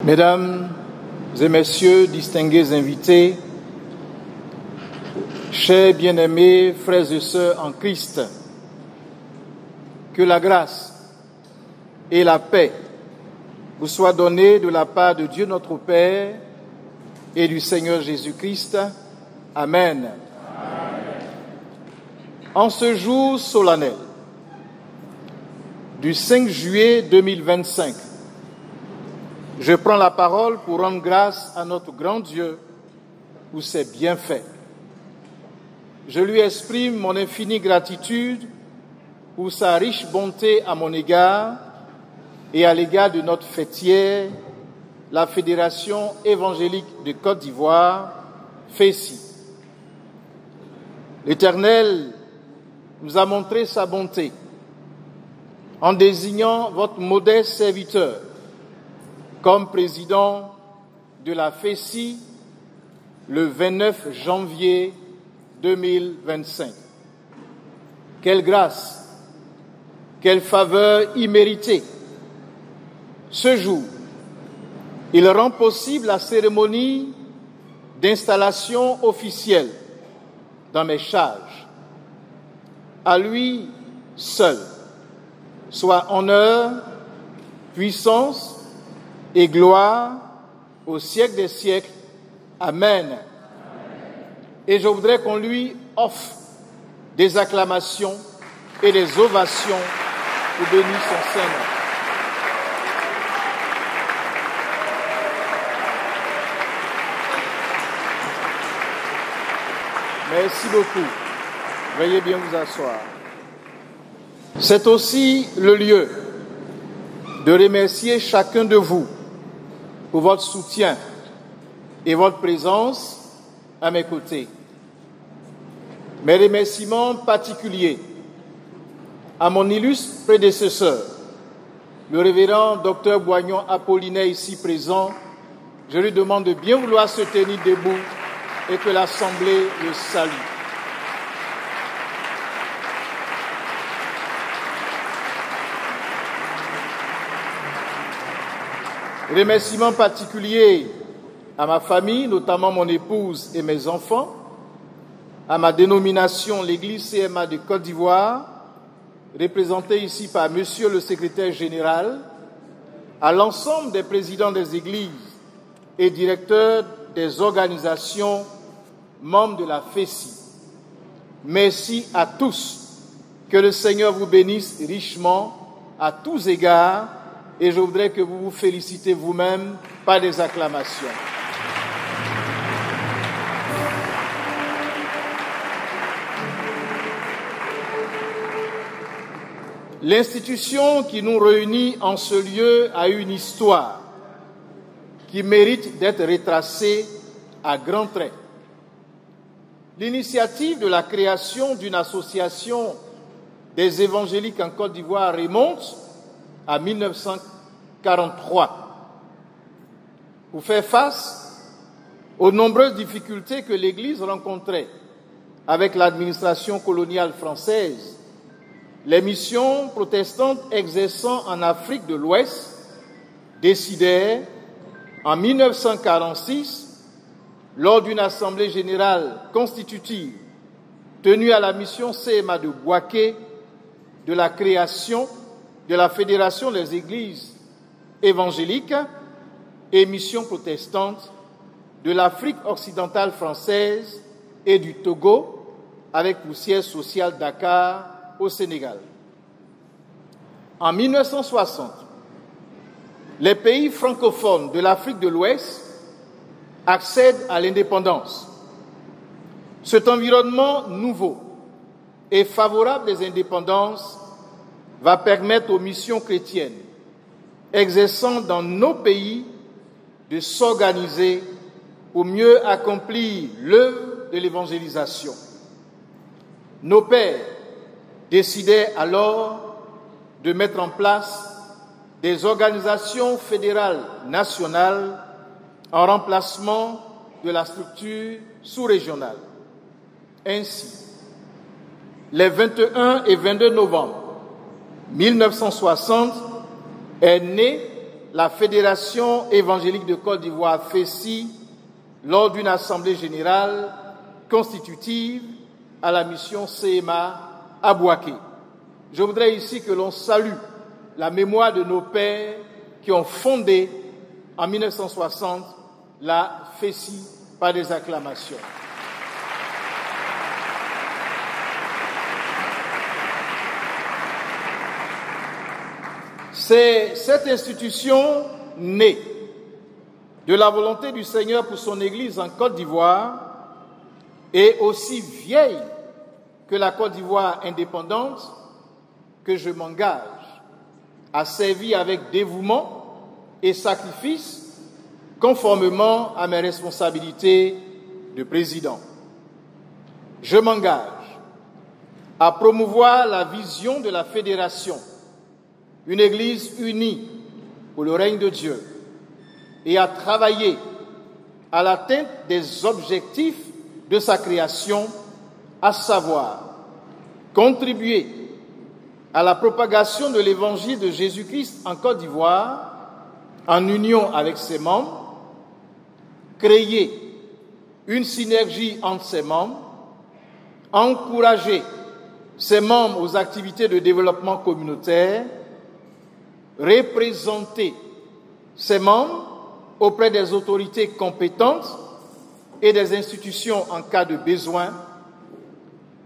Mesdames et messieurs, distingués invités, chers bien-aimés, frères et sœurs en Christ, que la grâce et la paix vous soient données de la part de Dieu notre Père et du Seigneur Jésus-Christ. Amen. En ce jour solennel du 5 juillet 2025, je prends la parole pour rendre grâce à notre grand Dieu pour ses bienfaits. Je lui exprime mon infinie gratitude pour sa riche bonté à mon égard et à l'égard de notre fêtière, la Fédération évangélique de Côte d'Ivoire, FECI. L'Éternel nous a montré sa bonté en désignant votre modeste serviteur comme président de la FECI le 29 janvier 2025. Quelle grâce, quelle faveur imméritée. Ce jour, il rend possible la cérémonie d'installation officielle dans mes charges. À lui seul soit honneur, puissance et gloire au siècle des siècles. Amen. Et je voudrais qu'on lui offre des acclamations et des ovations pour bénir son Seigneur. Merci beaucoup. Veuillez bien vous asseoir. C'est aussi le lieu de remercier chacun de vous pour votre soutien et votre présence à mes côtés. Mes remerciements particuliers à mon illustre prédécesseur, le révérend Dr Boignon Apollinaire ici présent. Je lui demande de bien vouloir se tenir debout et que l'Assemblée le salue. Remerciements particuliers à ma famille, notamment mon épouse et mes enfants, à ma dénomination, l'Église CMA de Côte d'Ivoire, représentée ici par Monsieur le Secrétaire général, à l'ensemble des présidents des églises et directeurs des organisations membres de la FECI. Merci à tous. Que le Seigneur vous bénisse richement à tous égards et je voudrais que vous vous félicitez vous-même par des acclamations. L'institution qui nous réunit en ce lieu a une histoire qui mérite d'être retracée à grands traits. L'initiative de la création d'une association des évangéliques en Côte d'Ivoire remonte à 1943. Pour faire face aux nombreuses difficultés que l'Église rencontrait avec l'administration coloniale française, les missions protestantes exerçant en Afrique de l'Ouest décidèrent, en 1946, lors d'une assemblée générale constitutive tenue à la mission CMA de Bouaké, de la création de la Fédération des Églises évangéliques et missions protestantes de l'Afrique occidentale française et du Togo, avec pour siège social Dakar, au Sénégal. En 1960, les pays francophones de l'Afrique de l'Ouest accèdent à l'indépendance. Cet environnement nouveau et favorable des indépendances va permettre aux missions chrétiennes exerçant dans nos pays de s'organiser pour mieux accomplir l'œuvre de l'évangélisation. Nos pères décidaient alors de mettre en place des organisations fédérales nationales en remplacement de la structure sous-régionale. Ainsi, les 21 et 22 novembre 1960 est née la Fédération évangélique de Côte d'Ivoire, FECI, lors d'une assemblée générale constitutive à la mission CMA à Bouaké. Je voudrais ici que l'on salue la mémoire de nos pères qui ont fondé en 1960 la FECI par des acclamations. C'est cette institution née de la volonté du Seigneur pour son Église en Côte d'Ivoire et aussi vieille que la Côte d'Ivoire indépendante que je m'engage à servir avec dévouement et sacrifice conformément à mes responsabilités de président. Je m'engage à promouvoir la vision de la fédération, une Église unie pour le règne de Dieu, et à travailler à l'atteinte des objectifs de sa création, à savoir contribuer à la propagation de l'évangile de Jésus-Christ en Côte d'Ivoire, en union avec ses membres, créer une synergie entre ses membres, encourager ses membres aux activités de développement communautaire, représenter ses membres auprès des autorités compétentes et des institutions en cas de besoin,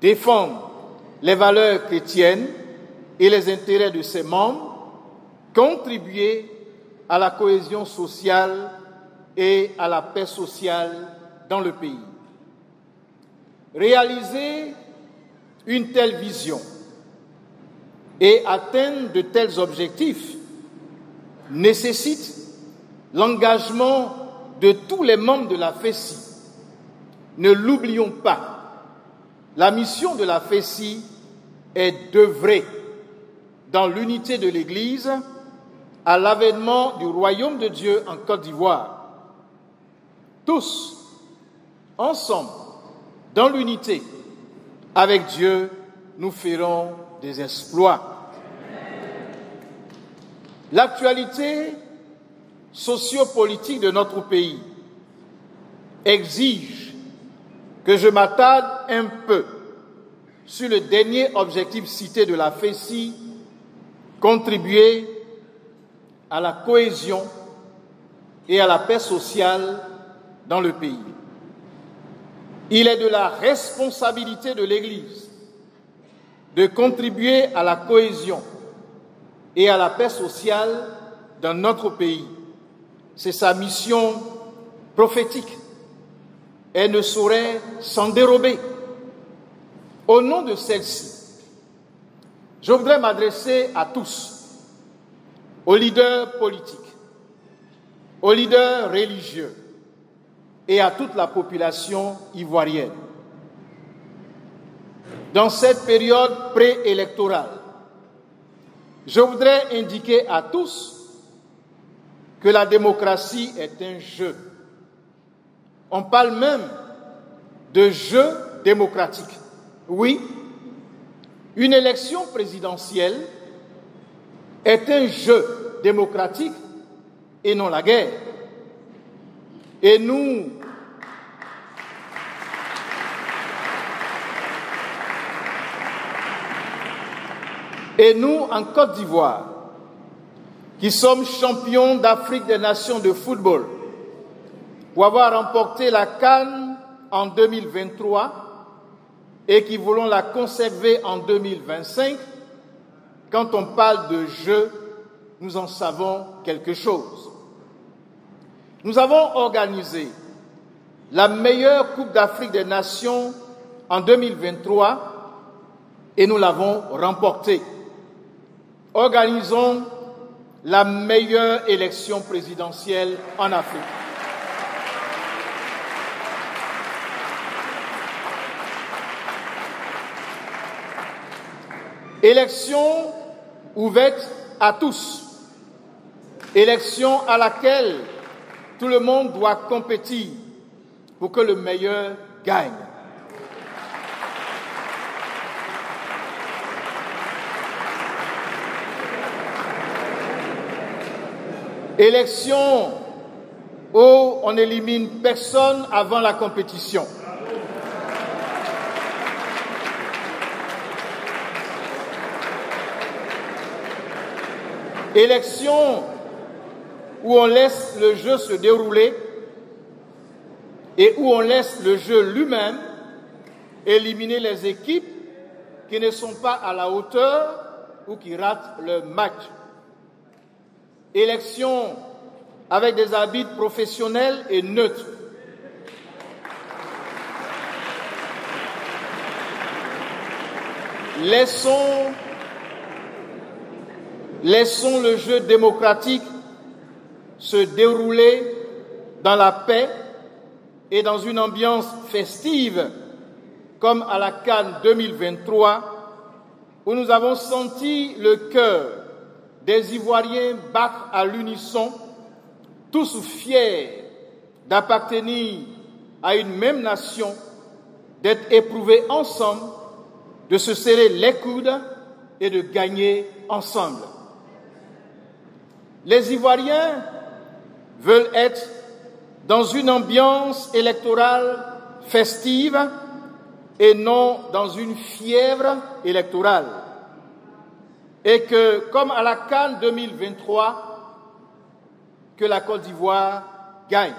défendre les valeurs chrétiennes et les intérêts de ses membres, contribuer à la cohésion sociale et à la paix sociale dans le pays. Réaliser une telle vision et atteindre de tels objectifs nécessite l'engagement de tous les membres de la FECI. Ne l'oublions pas, la mission de la FECI est d'œuvrer dans l'unité de l'Église à l'avènement du royaume de Dieu en Côte d'Ivoire. Tous, ensemble, dans l'unité, avec Dieu, nous ferons des exploits. L'actualité sociopolitique de notre pays exige que je m'attarde un peu sur le dernier objectif cité de la FECI, contribuer à la cohésion et à la paix sociale dans le pays. Il est de la responsabilité de l'Église de contribuer à la cohésion et à la paix sociale dans notre pays. C'est sa mission prophétique. Elle ne saurait s'en dérober. Au nom de celle-ci, je voudrais m'adresser à tous, aux leaders politiques, aux leaders religieux et à toute la population ivoirienne. Dans cette période préélectorale, je voudrais indiquer à tous que la démocratie est un jeu. On parle même de jeu démocratique. Oui, une élection présidentielle est un jeu démocratique et non la guerre. Et nous, en Côte d'Ivoire, qui sommes champions d'Afrique des Nations de football, pour avoir remporté la CAN en 2023 et qui voulons la conserver en 2025, quand on parle de jeu, nous en savons quelque chose. Nous avons organisé la meilleure Coupe d'Afrique des Nations en 2023 et nous l'avons remportée. Organisons la meilleure élection présidentielle en Afrique. Élection ouverte à tous. Élection à laquelle tout le monde doit compétir pour que le meilleur gagne. Élection où on n'élimine personne avant la compétition. Élection où on laisse le jeu se dérouler et où on laisse le jeu lui-même éliminer les équipes qui ne sont pas à la hauteur ou qui ratent le match. Élection avec des arbitres professionnels et neutres. Laissons le jeu démocratique se dérouler dans la paix et dans une ambiance festive comme à la CAN 2023 où nous avons senti le cœur des Ivoiriens battre à l'unisson, tous fiers d'appartenir à une même nation, d'être éprouvés ensemble, de se serrer les coudes et de gagner ensemble. Les Ivoiriens veulent être dans une ambiance électorale festive et non dans une fièvre électorale. Et que, comme à la CAN 2023, que la Côte d'Ivoire gagne.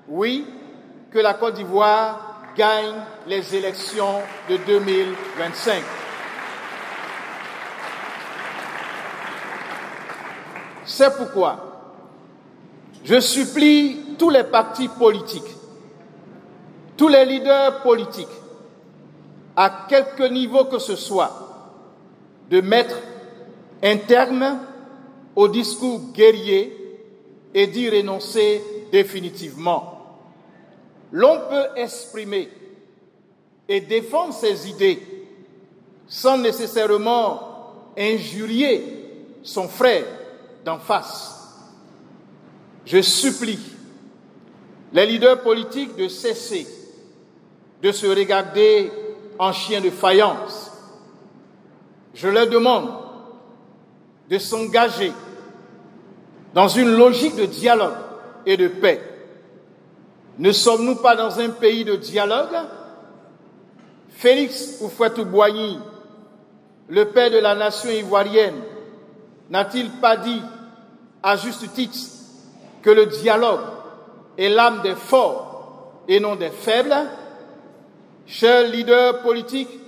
Oui, que la Côte d'Ivoire gagne les élections de 2025. C'est pourquoi je supplie tous les partis politiques, tous les leaders politiques, à quelque niveau que ce soit, de mettre un terme au discours guerrier et d'y renoncer définitivement. L'on peut exprimer et défendre ses idées sans nécessairement injurier son frère d'en face. Je supplie les leaders politiques de cesser de se regarder en chien de faïence. Je leur demande de s'engager dans une logique de dialogue et de paix. Ne sommes-nous pas dans un pays de dialogue? Félix Houphouët-Boigny, le père de la nation ivoirienne, n'a-t-il pas dit, à juste titre, que le dialogue est l'âme des forts et non des faibles? Chers leaders politiques,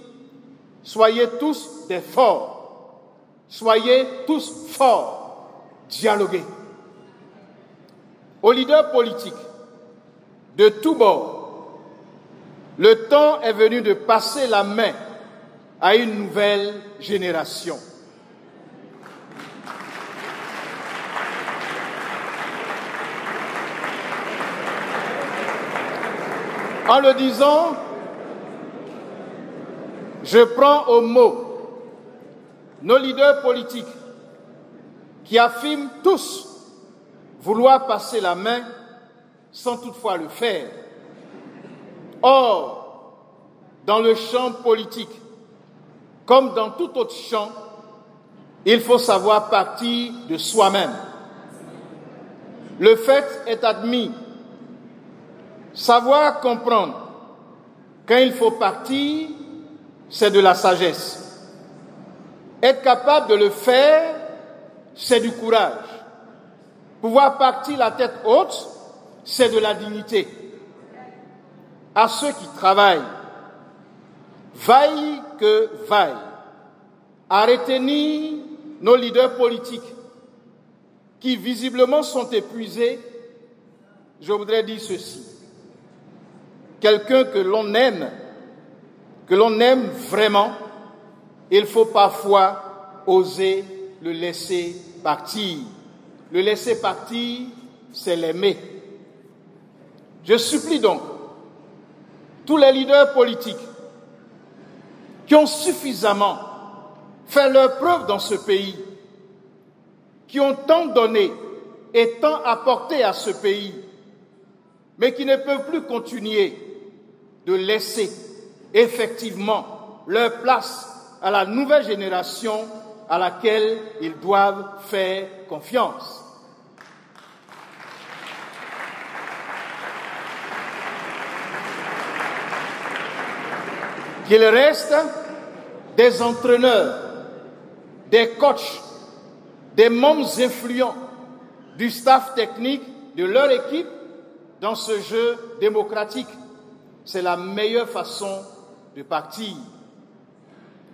soyez tous des forts. Soyez tous forts. Dialoguez. Aux leaders politiques, de tous bords, le temps est venu de passer la main à une nouvelle génération. En le disant, je prends au mot nos leaders politiques qui affirment tous vouloir passer la main sans toutefois le faire. Or, dans le champ politique, comme dans tout autre champ, il faut savoir partir de soi-même. Le fait est admis. Savoir comprendre quand il faut partir, c'est de la sagesse. Être capable de le faire, c'est du courage. Pouvoir partir la tête haute, c'est de la dignité. À ceux qui travaillent, vaille que vaille, à retenir nos leaders politiques qui visiblement sont épuisés, je voudrais dire ceci. Quelqu'un que l'on aime vraiment, il faut parfois oser le laisser partir. Le laisser partir, c'est l'aimer. Je supplie donc tous les leaders politiques qui ont suffisamment fait leur preuve dans ce pays, qui ont tant donné et tant apporté à ce pays, mais qui ne peuvent plus continuer de laisser effectivement leur place à la nouvelle génération à laquelle ils doivent faire confiance. qu'ils restent des entraîneurs, des coachs, des membres influents du staff technique de leur équipe dans ce jeu démocratique. C'est la meilleure façon de partir.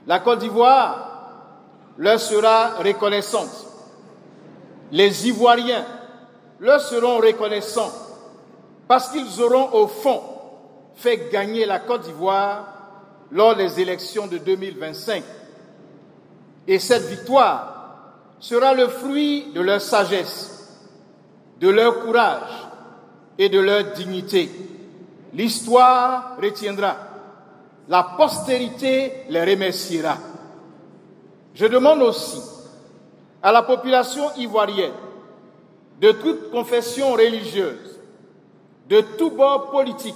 La Côte d'Ivoire leur sera reconnaissante. Les Ivoiriens leur seront reconnaissants parce qu'ils auront au fond fait gagner la Côte d'Ivoire lors des élections de 2025. Et cette victoire sera le fruit de leur sagesse, de leur courage et de leur dignité. L'histoire retiendra, la postérité les remerciera. Je demande aussi à la population ivoirienne de toute confession religieuse, de tout bord politique,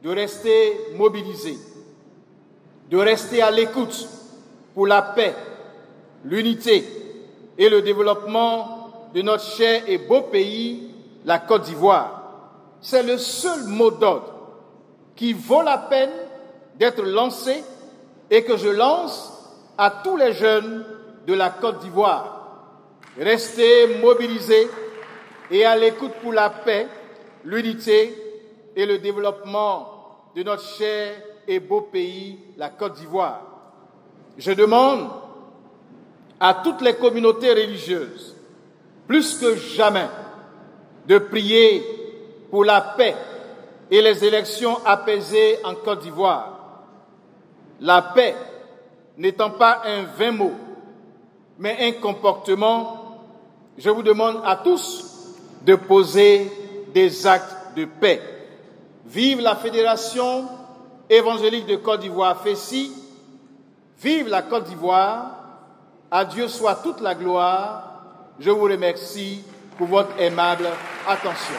de rester mobilisés, de rester à l'écoute pour la paix, l'unité et le développement de notre cher et beau pays, la Côte d'Ivoire. C'est le seul mot d'ordre qui vaut la peine d'être lancé et que je lance à tous les jeunes de la Côte d'Ivoire. Restez mobilisés et à l'écoute pour la paix, l'unité et le développement de notre cher et beau pays, la Côte d'Ivoire. Je demande à toutes les communautés religieuses, plus que jamais, de prier pour la paix et les élections apaisées en Côte d'Ivoire. La paix n'étant pas un vain mot, mais un comportement, je vous demande à tous de poser des actes de paix. Vive la Fédération évangélique de Côte d'Ivoire, FECI. Vive la Côte d'Ivoire. À Dieu soit toute la gloire. Je vous remercie pour votre aimable attention.